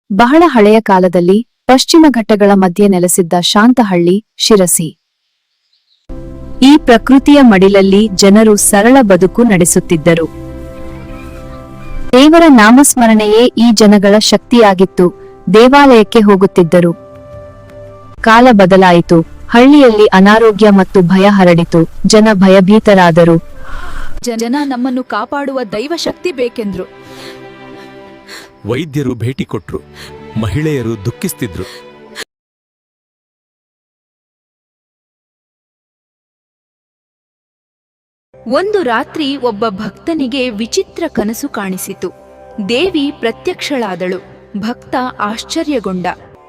ಬಹಳ ಹಳೆಯ ಕಾಲದಲ್ಲಿ ಪಶ್ಚಿಮ ಘಟ್ಟಗಳ ಮಧ್ಯೆ ನೆಲೆಸಿದ್ದ ಶಾಂತಹಳ್ಳಿ ಶಿರಸಿ. ಈ ಪ್ರಕೃತಿಯ ಮಡಿಲಲ್ಲಿ ಜನರು ಸರಳ ಬದುಕು ನಡೆಸುತ್ತಿದ್ದರು. ದೇವರ ನಾಮಸ್ಮರಣೆಯೇ ಈ ಜನಗಳ ಶಕ್ತಿಯಾಗಿತ್ತು. ದೇವಾಲಯಕ್ಕೆ ಹೋಗುತ್ತಿದ್ದರು. ಕಾಲ ಬದಲಾಯಿತು. ಹಳ್ಳಿಯಲ್ಲಿ ಅನಾರೋಗ್ಯ ಮತ್ತು ಭಯ ಹರಡಿತು. ಜನ ಭಯಭೀತರಾದರು. ಜನ ನಮ್ಮನ್ನು ಕಾಪಾಡುವ ದೈವ ಶಕ್ತಿ ಬೇಕೆಂದ್ರು. ವೈದ್ಯರು ಭೇಟಿ ಕೊಟ್ರು. ಮಹಿಳೆಯರು ದುಃಖಿಸ್ತಿದ್ರು. ಒಂದು ರಾತ್ರಿ ಒಬ್ಬ ಭಕ್ತನಿಗೆ ವಿಚಿತ್ರ ಕನಸು ಕಾಣಿಸಿತು. ದೇವಿ ಪ್ರತ್ಯಕ್ಷಳಾದಳು. ಭಕ್ತ ಆಶ್ಚರ್ಯಗೊಂಡ.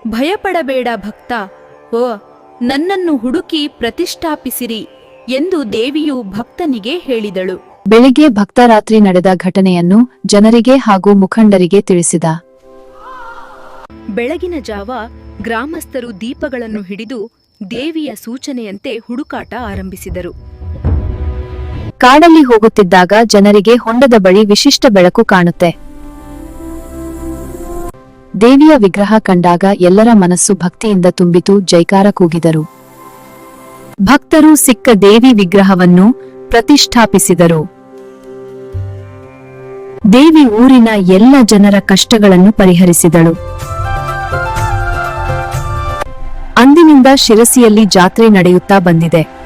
ಭಯಪಡಬೇಡ ಭಕ್ತ, ಓ ನನ್ನನ್ನು ಹುಡುಕಿ ಪ್ರತಿಷ್ಠಾಪಿಸಿರಿ ಎಂದು ದೇವಿಯು ಭಕ್ತನಿಗೆ ಹೇಳಿದಳು. ಬೆಳಿಗ್ಗೆ ಭಕ್ತ ರಾತ್ರಿ ನಡೆದ ಘಟನೆಯನ್ನು ಜನರಿಗೆ ಹಾಗೂ ಮುಖಂಡರಿಗೆ ತಿಳಿಸಿದ. ಬೆಳಗಿನ ಜಾವ ಗ್ರಾಮಸ್ಥರು ದೀಪಗಳನ್ನು ಹಿಡಿದು ದೇವಿಯ ಸೂಚನೆಯಂತೆ ಹುಡುಕಾಟ ಆರಂಭಿಸಿದರು. ಕಾಡಲ್ಲಿ ಹೋಗುತ್ತಿದ್ದಾಗ ಜನರಿಗೆ ಹೊಂಡದ ಬಳಿ ವಿಶಿಷ್ಟ ಬೆಳಕು ಕಾಣುತ್ತೆ. ದೇವಿಯ ವಿಗ್ರಹ ಕಂಡಾಗ ಎಲ್ಲರ ಮನಸ್ಸು ಭಕ್ತಿಯಿಂದ ತುಂಬಿತು. ಜೈಕಾರ ಕೂಗಿದರು. ಭಕ್ತರು ಸಿಕ್ಕ ದೇವಿ ವಿಗ್ರಹವನ್ನು ಪ್ರತಿಷ್ಠಾಪಿಸಿದರು. ದೇವಿ ಊರಿನ ಎಲ್ಲ ಜನರ ಕಷ್ಟಗಳನ್ನು ಪರಿಹರಿಸಿದಳು. ಅಂದಿನಿಂದ ಶಿರಸಿಯಲ್ಲಿ ಜಾತ್ರೆ ನಡೆಯುತ್ತಾ ಬಂದಿದೆ.